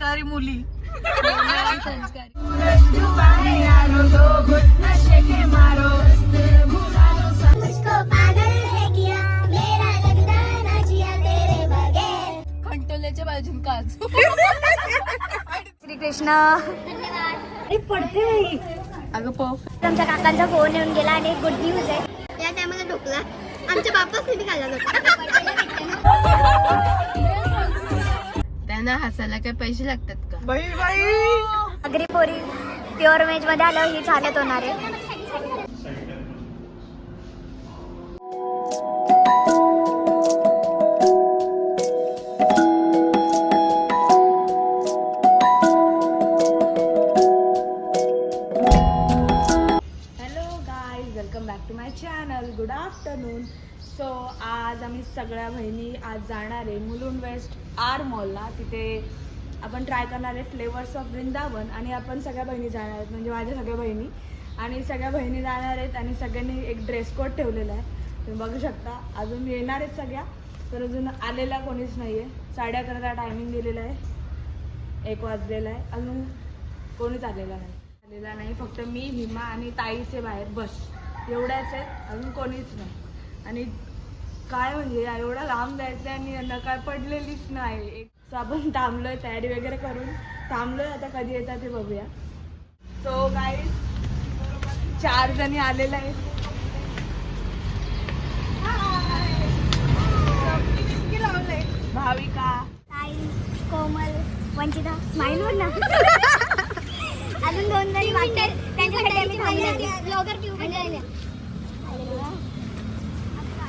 संस्कारी मुली. खंटोल्याच्या बाजून काजू. श्रीकृष्ण. पडते नाही. अगं परफेक्ट. आमच्या काकांचा फोन येऊन गेला आणि एक गुड न्यूज आहे. या टायमाला ढोकला आमच्या बापाच नेहमी खाल्ला जातो. त्यांना हसायला काय पैसे लागतात का? बाई बाई अग्री पोरी प्युअर व्हेज मध्ये आलं ही चालत होणार आहे. Welcome back to my channel. Good afternoon. So आज आम्ही सगळ्या बहिणी आज जाणार आहे मुलुंड वेस्ट आर मॉलला. तिथे आपण ट्राय करणार आहे फ्लेवर्स ऑफ वृंदावन आणि आपण सगळ्या बहिणी जाणार आहेत, म्हणजे माझ्या सगळ्या बहिणी आणि सगळ्या बहिणी जाणार आहेत आणि सगळ्यांनी एक ड्रेस कोड ठेवलेला आहे. तुम्ही बघू शकता. अजून येणार आहेत सगळ्या, तर अजून आलेला कोणीच नाही आहे. 11:30 टायमिंग दिलेला आहे, 1 वाजलेला आहे, अजून कोणीच आलेला नाही. फक्त मी, हिमा आणि ताईचे बाहेर बस एवढ्याच आहेत, अजून कोणीच नाही. आणि काय म्हणजे एवढा लांब जायचं आणि यांना काय पडलेलीच नाही. सो आपण थांबलोय, तयारी वगैरे करून थांबलोय. आता कधी येतात ते बघूया. सो गाईज 4 जणी आलेल्या आहेत. भाविका, ताई, कोमल, वंचिता, स्माइल बोल ना. अजून 2 जणी बाकी आहेत. त्यांच्यासाठी आम्ही थांबले. ब्लॉगर ट्यूब आलेले.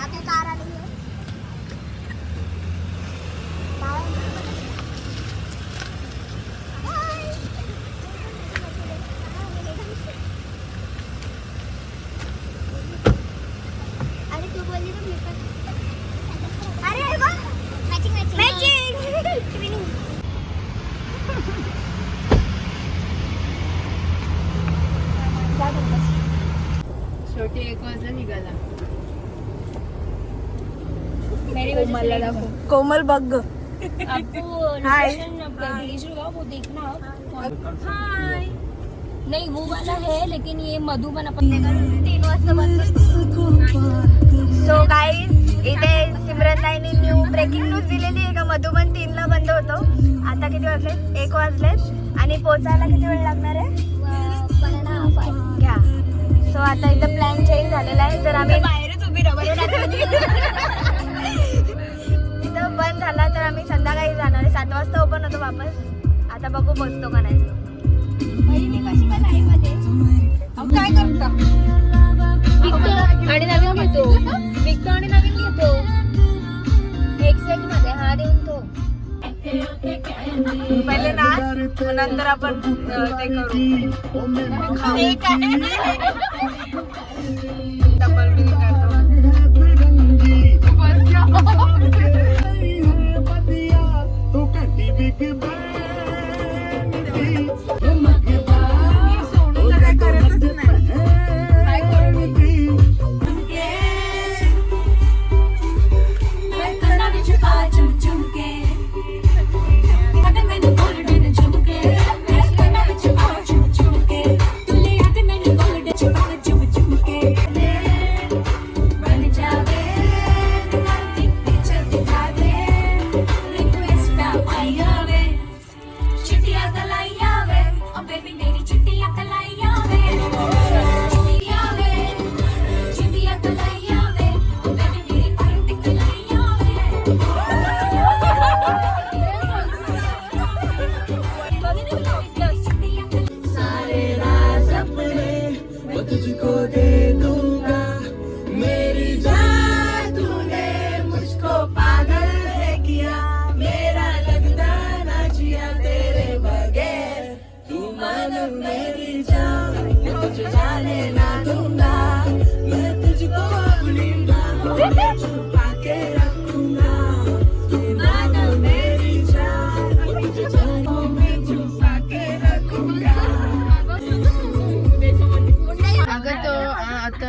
आता कार आलेली आहे. अरे तू बोलली ना मी पण. अरे वा, मॅचिंग मॅचिंग मॅचिंग. शेवटी 1 वाजता निघाला. कोमलला दाखव. कोमल बघ. हाय. नहीं वो वाला है लेकिन ये मधुबन अपन 3 वाजता बंद. सो गाईज इथे सिमरनताईंनी न्यू ब्रेकिंग न्यूज दिलेली आहे का मधुबन 3ला बंद होतो. आता किती वाजले? 1 वाजलेत आणि पोचायला किती वेळ लागणार आहे? घ्या. सो आता इथं प्लॅन चेंज झालेला आहे. जर आम्ही बाहेरच उभी तिथं बंद झाला तर आम्ही संध्याकाळी जाणार आहे. 7 वाजता ओपन होतो वापस. आता बघू पोचतो का नाही. काय करता आणि नवीन घेतो विकतो आणि नवीन घेतो. एक्सचेंज मध्ये हा देऊन तो पहिले नाच, नंतर आपण ते करू. डबल बिल करतो. सोडून तर काय करतच नाही. काय करू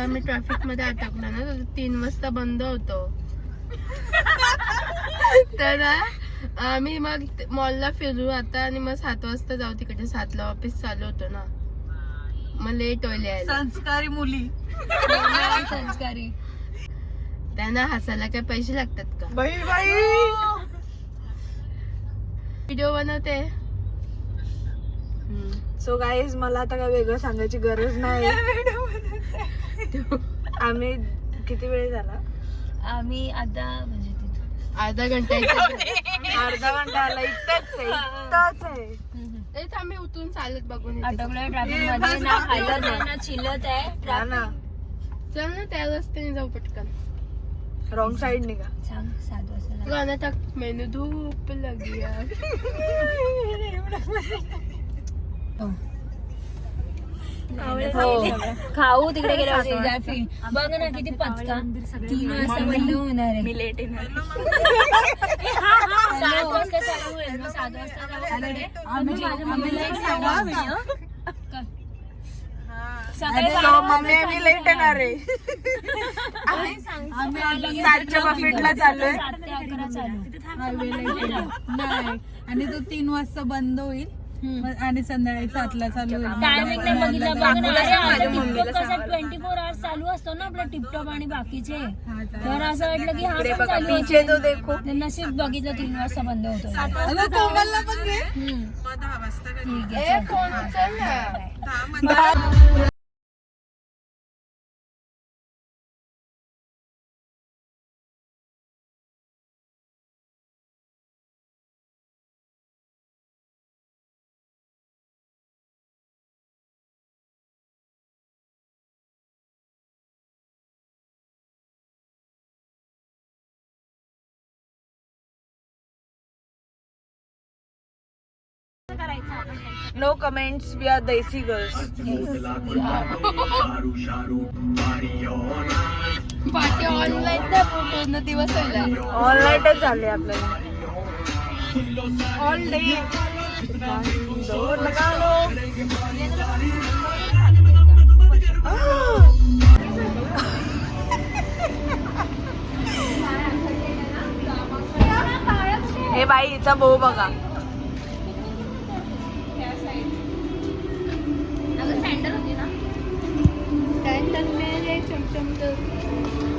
मी ट्रॅफिक मध्ये अटकला ना, 3 वाजता बंद होतो. तर आम्ही मग मॉलला फिरू आता आणि मग 7 वाजता जाऊ तिकडे. 7ला ऑफिस चालू होतं ना, मग लेट होईल यायला. संस्कारी मुली. संस्कारी. त्यांना हसायला काय पैसे लागतात का? बाई व्हिडिओ बनवते. सो गाईज मला आता काय वेगळं सांगायची गरज नाही. आम्ही किती वेळ झाला? आम्ही आता म्हणजे अर्धा घंटा अर्धा घंटा आला. इथंच आहे. तेच आम्ही उतरून चालत बघून येते. अटकलोय ट्रॅफिक मध्ये. ना खायला नाही ना चिल्लत आहे हा ना, चल ना त्या रस्त्याने जाऊ पटकन. रॉंग साइड निघा. सांग 7 वाजता गाणं टाक. मैंने धूप लगी यार. खाऊ तिकडे गेल्यावर बघ ना किती पचका. 3 वाजता बंद होणार आहे. मी लेट येणार. 7 वाजता चालू होईल. मग 7 वाजता मम्मी आम्ही लेट येणार आहे. आम्ही 7च्या बफेटला चाललोय. 7 ते 11 चालू. नाही आणि तो 3 वाजता बंद होईल आणि संध्याकाळी 7ला चालू होईल. टायमिंग नाही बघितला. बघ ना टिकटॉक कसं 24 आवर्स चालू असतो ना आपलं टिकटॉक आणि बाकीचे. तर असं वाटलं की हा पण चालू पीछे तो देखो. आहे. नशीब बघितलं 3 वाजता बंद होतो. कोमलला पण घे. ठीक आहे. चल ना. No comments. We are desi girls. Party online ना पूर्ण दिवस होईल. ऑल नाईटच झाले आपल्याला. All day. हे बाई हिचा भाऊ बघा.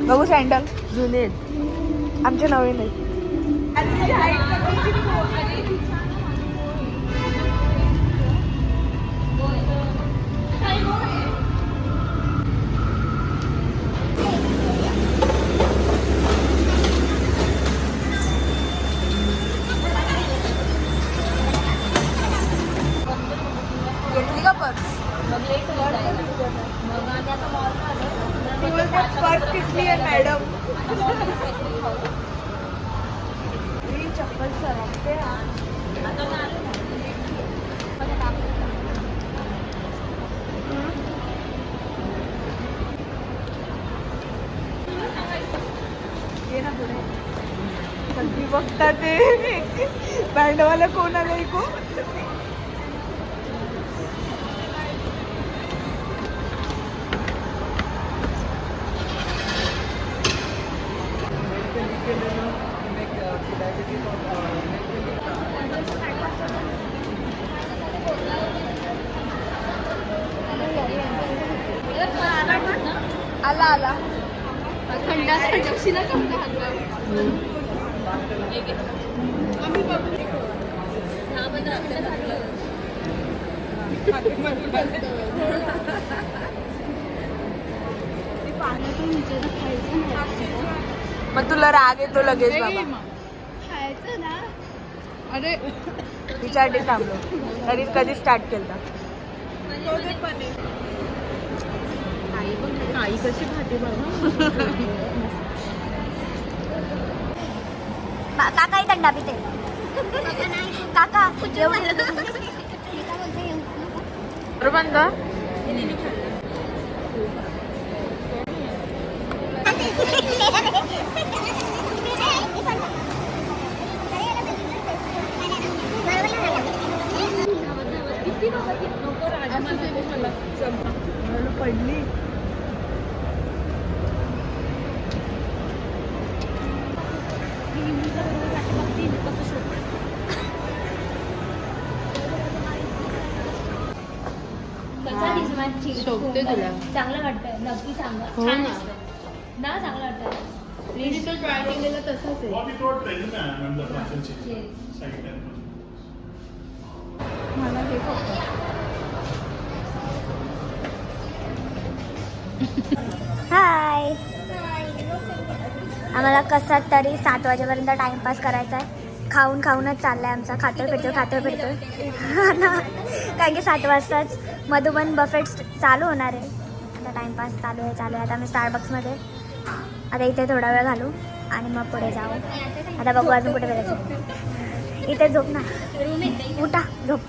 बघू सँडल जुने आमचे नवीन आहेत. घेतली का पर्स? पर्स किसली आहे मॅडम? चप्पल सरकते. सगळी बघतात ते बँडवाला कोण आलाय को. आला आला. मग तुला राग येतो लगेच बाबा. खायचं ना. अरे विचारते थांबलो तरी कधी स्टार्ट केलं. आई कशी खाते बघा. काकाही थंडा पिते. काका बंद. पडली. शोभते तुला. चांगलं वाटतंय नक्की चांगलं हो छान ना. दिसतंय. ना चांगलं वाटतंय. मी तिथं ट्राय केलेलं तसंच आहे. मला हे फक्त हाय आम्हाला कसा तरी 7 वाजेपर्यंत टाइमपास करायचा आहे. खाऊनच चाललाय आमचा. खातोय पितोय कारण की 7 वाजताच मधुबन बफेट चालू होणार आहे. आता टाइमपास चालू आहे. आता मी स्टारबक्समध्ये आता इथे थोडा वेळ घालू आणि मग पुढे जाऊ. आता बघू अजून कुठे फिरायचं. इथे झोप ना. उठा झोप.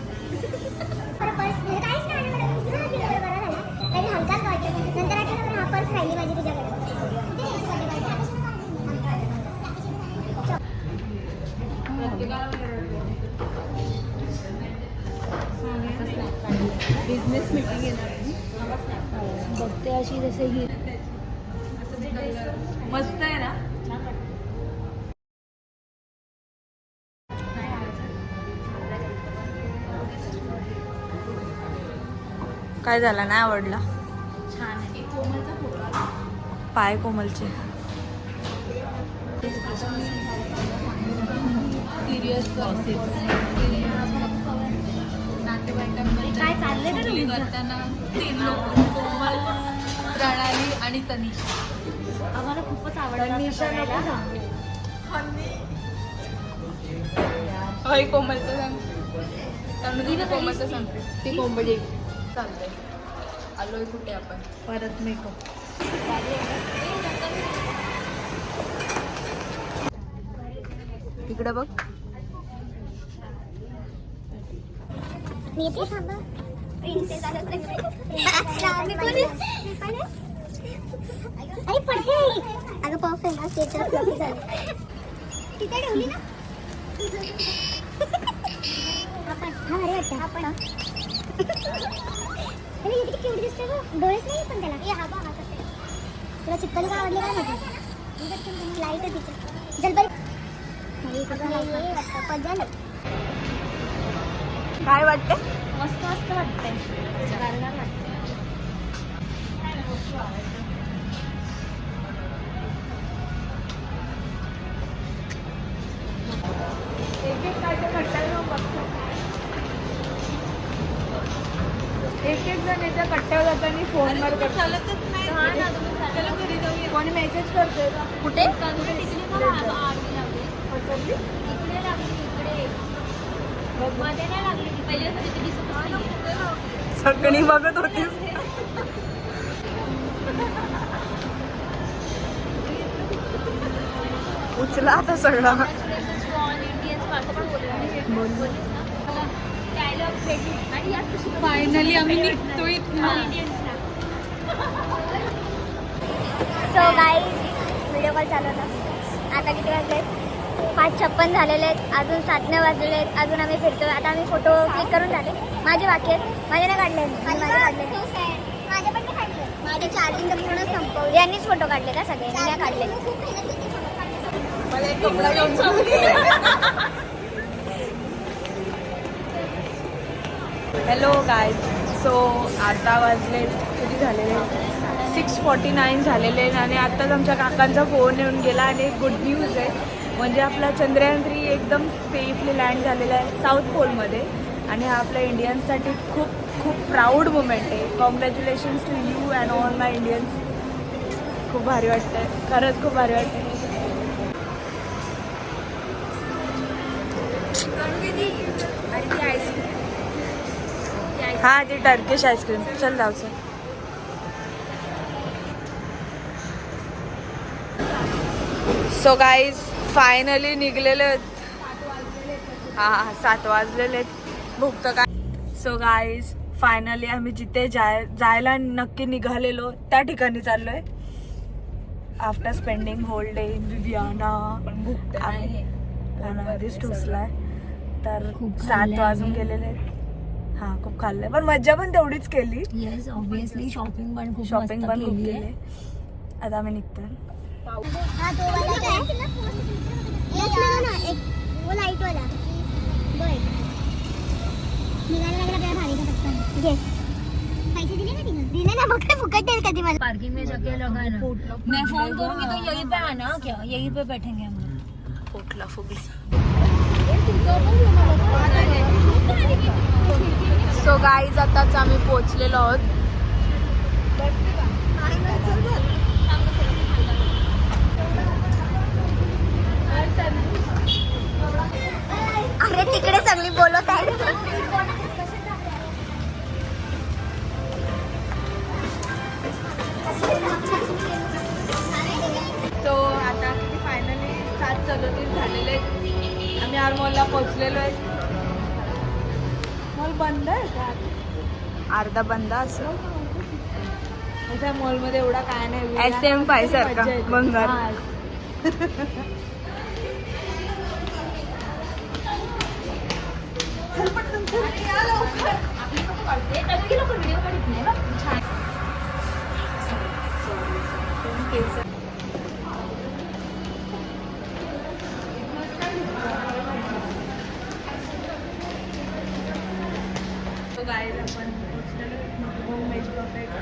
बिझनेस मीटिंग येणार. बघते अशी जसे ही मस्त आहे ना. काय झालं नाही आवडला. छान आहे. पाय कोमलचे. सिरियस काय चाललंय ना तुमचं? करताना 3 लोक कोमल, प्रणाली आणि तनिषा. आम्हाला खूपच आवडलं असं करायला. होय कोमलचं सांग. तनुजा कोमलचं सांगते. ती कोंबडी चालतंय. आलोय कुठे आपण. परत मेकअप. इकडे बघ. मी येते थांबा. प्रिन्सेस आलं अरे पडते. अगं परफेक्ट ना स्टेटस फ्लॉपी झालं. तिथे ठेवली ना आपण. हा भारी वाटतं. आपण अरे किती क्यूट दिसते गं. डोळेच नाही पण त्याला. हा बघ हा कसं. तुला चिपकल का आवडले काय माहिती. लाईट आहे तिचं. चल बाई. काय वाटतं. मस्त वाटतंय. एक जण येतं कट्ट्यावर जाताना फोनवर चालतच नाही. चला घरी जाऊया. कोणी मेसेज करतोय का. कुठे? सगळी बघत होती. उचला आता सगळा. फायनली आम्ही निघतोय. सो गाईज व्हिडिओ कॉल चालू होता. आता किती वाजले 5:56 झालेले आहेत. अजून 7 वाजलेले आहेत. अजून आम्ही फिरतोय. आता आम्ही फोटो क्लिक करून झाले. माझे बाकी आहेत. माझे नाही काढले. माझे पण नाही काढले. माझे चार्जिंग पूर्ण संपवले. यांनीच फोटो काढले का सगळे. नाही काढले. मला एक कपडा घेऊन जाऊ. Hello guys. सो आता वाजले किती झालेले 6:49 झालेले आणि आत्ताच आमच्या काकांचा फोन येऊन गेला. आणि एक गुड न्यूज आहे म्हणजे आपला चंद्रयान 3 एकदम सेफली लँड झालेला आहे साऊथ पोलमध्ये. आणि हा आपल्या इंडियन्ससाठी खूप खूप प्राऊड मुमेंट आहे. Congratulations to you and all my Indians. खूप भारी वाटतं आहे. खरंच खूप भारी वाटतं आहे. हां ती टर्किश आईस्क्रीम. चल जाऊचं. सो गाईज फायनली निघलेले आहेत. हां 7 वाजलेले आहेत. भूक तर काय. सो गाईज फायनली आम्ही जिथे जायला नक्की निघालेलो त्या ठिकाणी चाललोय. After spending whole day in Viviana. आधीच ठोसलाय तर 7 वाजून गेलेले आहेत. हां खूप खाल्लंय पण मज्जा पण तेवढीच केली. येस ऑब्विसली शॉपिंग पण खूप शॉपिंग पण खूप केली. आता आम्ही निघतोय. हा तो वाला काय यस ना एक वो लाइट वाला दो एक निघायला लागला आपल्याला भारी का पटकन घे पैसे दिले ना दिले ना फक्त फुकट देईल कधी मला पार्किंग में जाके लगाना मैं फोन करूंगी तो यहीं पे आना क्या यहीं पे बैठेंगे हम लोग पोटला फुगली. सो गाईज आताच आम्ही पोहोचलेलो आहोत. अरे तिकडे सगळी बोलत आहे सो आता किती फायनली 7:37 झालेले आहेत. आम्ही आर मॉलला पोहोचलेलो आहे. मॉल बंद आहे का? अर्धा बंद असं त्या मॉलमध्ये एवढा काय नाही. SM5 सारखा मज्जा येते. बंगार. हा. So guys, आपण पोहोचलेलो home veg perfect.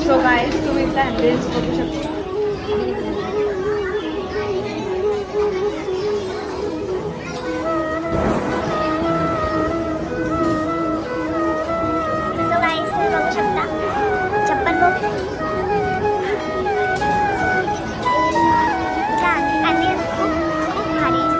So guys तुम्ही इथला ॲम्बियन्स बघू शकता. सो गाईस तुम्ही बघू शकता चप्पल बघ ॲम्बियन्स खूप भारी आहे.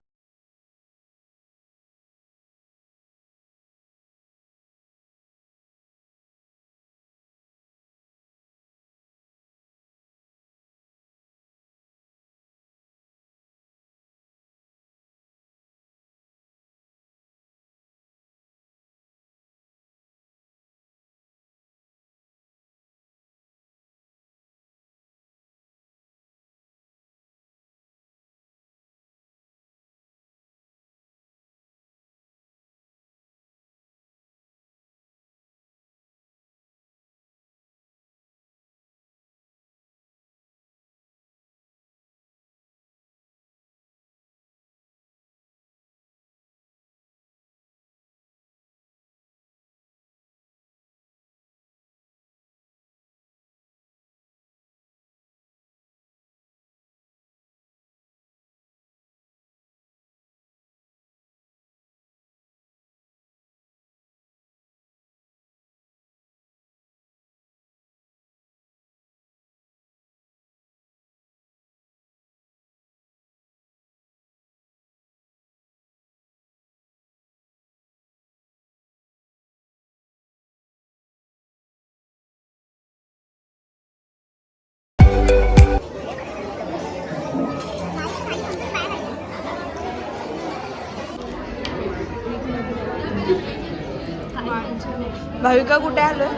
भाविका कुठे आलोय?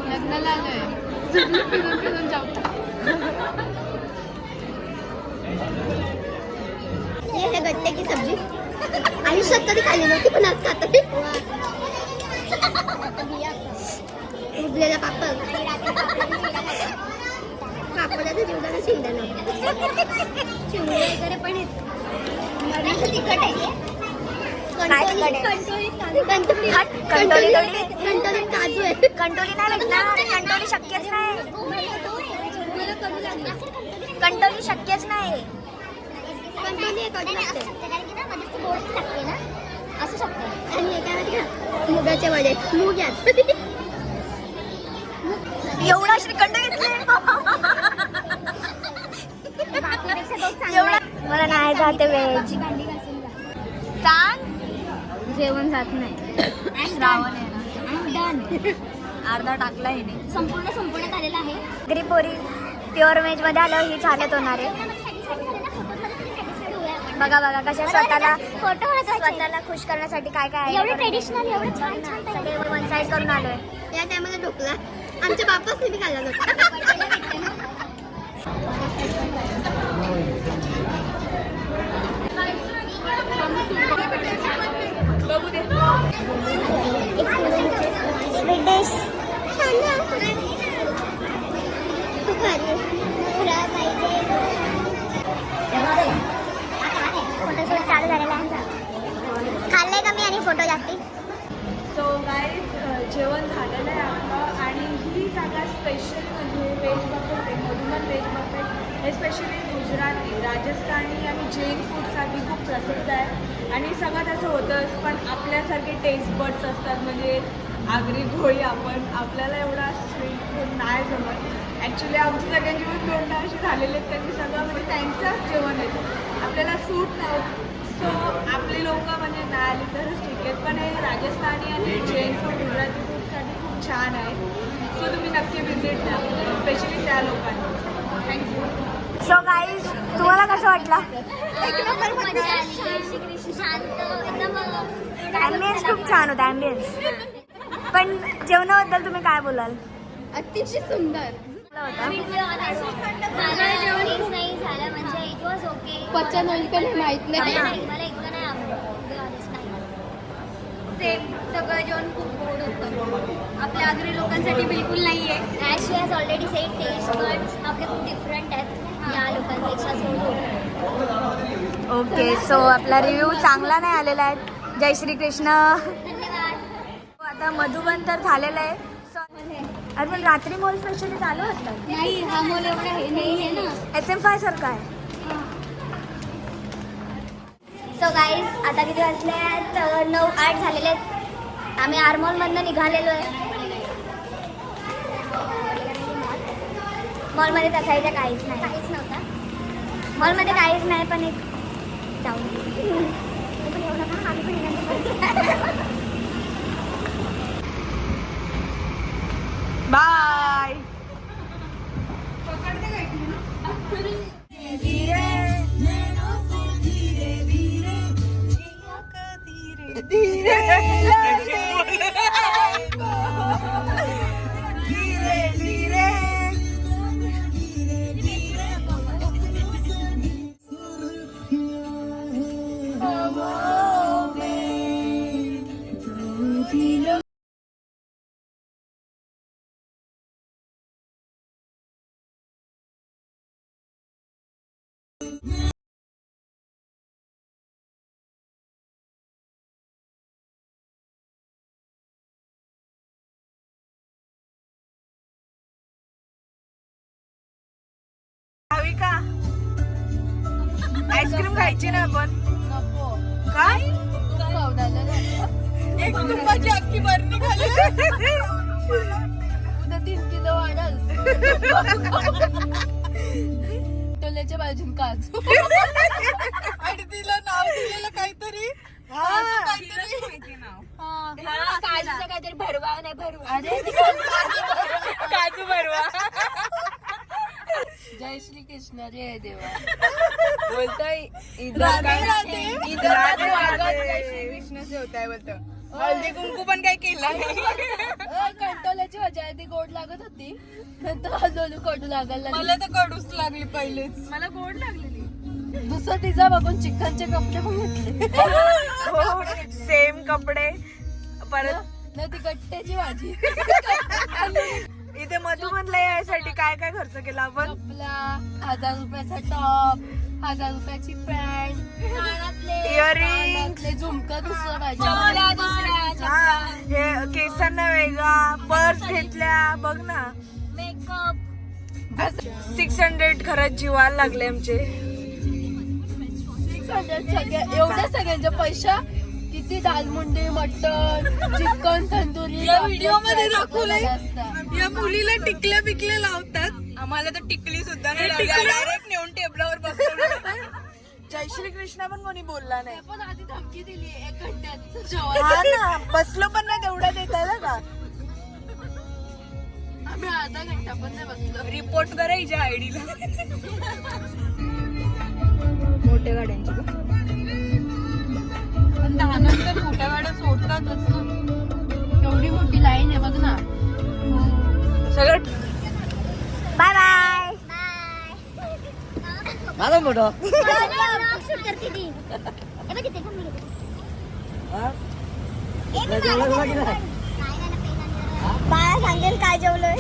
लग्नाला आलोय. फिरून जाऊ. हे गट्टे की सब्जी आयुष्यात कधी खाल्ली नव्हती पण आज खाते. उरलेला पापड पापडाचं जीवदाला शेंगदाणा चिवडे वगैरे पण आहेत. तिखट आहे. कंटोली काजू आहे. कंटोली नाही भेटणार. कंटोली शक्यच नाही. कंटोली शक्यच नाही. कंटोली असू शकते. आणि काय माहिती का मुगाचे वडे मूग यात एवढा श्रीखंड घेतले. मला नाही जाते वेज. सांग जेवण जात नाही. श्रावण आहे अर्धा टाकला हिने. संपूर्ण झालेला आहे. ग्रिपोरी प्युअर व्हेज मध्ये आलं ही छानच होणार आहे. बघा कशा स्वतःला खुश करण्यासाठी काय काय एवढं ट्रेडिशनल एवढं छान सगळे वन साइड करून आलोय. या टायमाला ढोकला आमच्या बापाच नेहमी खाल्ला होता. फोटोशूट चालू झालेला आहे. जेवण झालेलं आहे आपलं आणि ही जागा स्पेशल म्हणजे व्हेज बफेट आहे, मधुमन व्हेज बफेट हे स्पेशली गुजराती, राजस्थानी आणि जैन फूडसाठी खूप प्रसिद्ध आहे. आणि सगळ्यात असं होतंच, पण आपल्यासारखे टेस्ट बड्स असतात म्हणजे आगरी घोळी आपल्याला एवढा स्वीट फूड नाही जमत. ॲक्च्युली आमची सगळ्यांची पण दोनदा अशी झालेली आहेत कारण की सगळं म्हणजे त्यांचंच जेवण येतं, आपल्याला सूट नाही. सो आपली लोक म्हणजे नाही आली तरच ठीक आहेत, पण हे राजस्थानी आणि जैन फूड गुजराती फूडसाठी खूप छान आहे. सो तुम्ही नक्की व्हिजिट द्या, स्पेशली त्या लोकांना. थँक्यू. सो गाईज तुम्हाला कसं वाटलं? ॲम्बियन्स खूप छान होता ॲम्बियन्स. पण जेवणाबद्दल तुम्ही काय बोलाल? अतिशय सुंदर. मला जेवण नाही झालं म्हणजे इट वॉज ओके. पचन होईल का नाही माहित नाही. मला इतकं नाही आवडलं. सेम सगळं जेवण खूप गोड होतं. आपल्या आगरी लोकांसाठी बिलकुल नाही आहे. As she has already said taste buds आपले खूप डिफरंट आहेत या लोकांपेक्षा. ओके, सो आपला रिव्ह्यू चांगला नाही आलेला आहे. जय श्री कृष्ण. धन्यवाद. आता मधुबन तर झालेलं आहे. अरे पण रात्री मॉल स्पेशली चालू असतात. नाही हा मॉल एवढा हे नाही आहे ना. SM5 सारखं आहे. सो गाईज आता किती वाजले आहेत? 9-8 झालेले आहेत. आम्ही आर मॉलमधनं निघालेलो आहे. मॉलमध्ये तसा इथे काहीच नव्हता. मॉलमध्ये काहीच नाही, पण एक जाऊन बाय. भाविका आईस्क्रीम खायची ना आपण? नको. काय? तू खावडायला जातो. एक तुपाची अख्खी बरणी खाली. उद्या 3 किलो वाढल. टोल्याच्या बाजून काजू. आणि तिला नाव दिलेलं काहीतरी काजूचं काहीतरी भरवा नाही भरवा. काजू बरवा. जय श्री कृष्ण रे देवा. बोलतोय कृष्ण से होता है बोलतो. हळदी कुंकू पण काय केलं कंटोल्याची मजा आहे ती गोड लागत होती, नंतर हळूहळू कडू लागायला लागली. मला तर कडूच लागली पहिलेच. मला गोड लागलेली. दुसरं तिचा बघून चिकनचे कपडे पण घेतले. सेम कपडे परत. ना ती गट्ट्याची भाजी. इथे मधुबनला यायसाठी काय काय खर्च केला आपण? आपला 1000 रुपयाचा टॉप, 1000 रुपयाची पॅन्ट, इयरिंग, झुमकं दुसरं पाहिजे, हे केसांना वेगळा, पर्स घेतल्या बघ ना. मेकअप 600 खरंच जीवाला लागले आमचे. 600 एवढ्या सगळ्यांच्या पैसा किती दालमुंडी, मटन, चिकन तंदुरी. या व्हिडिओ मध्ये दाखवलंय असतं. या मुलीला टिकल्या पिकले लावतात. आम्हाला तर टिकली सुद्धा नाही डायरेक्ट नेऊन टेबलावर बसवलं. जय श्री कृष्ण पण कोणी बोलला नाही. पण आधी धमकी दिली 1 घंट्यात जेवायला. हा ना, बसलो पण नाही तेवढ्या देतायला का. आम्ही अर्धा घंटा पण नाही बसलो. रिपोर्ट करा हिच्या आयडीला. मोठ्या गाड्यांची का? पण त्यानंतर मोठ्या गाड्या सोडतातच ना. एवढी मोठी लाईन आहे बघ ना. सगळं बाय बाय. माझा फोटो शूट करते ती. हे बघ इथे थांब, बाळा सांगेल काय जेवलोय.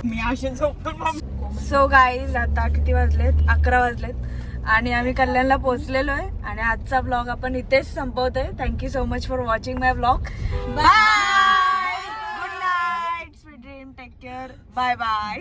मी असे झोपून. सो गाईज आता किती वाजलेत? 11 वाजलेत आणि आम्ही कल्याणला पोहोचलेलो आहे आणि आजचा ब्लॉग आपण इथेच संपवतोय. Thank you so much for watching my blog. Bye. Care. Bye bye.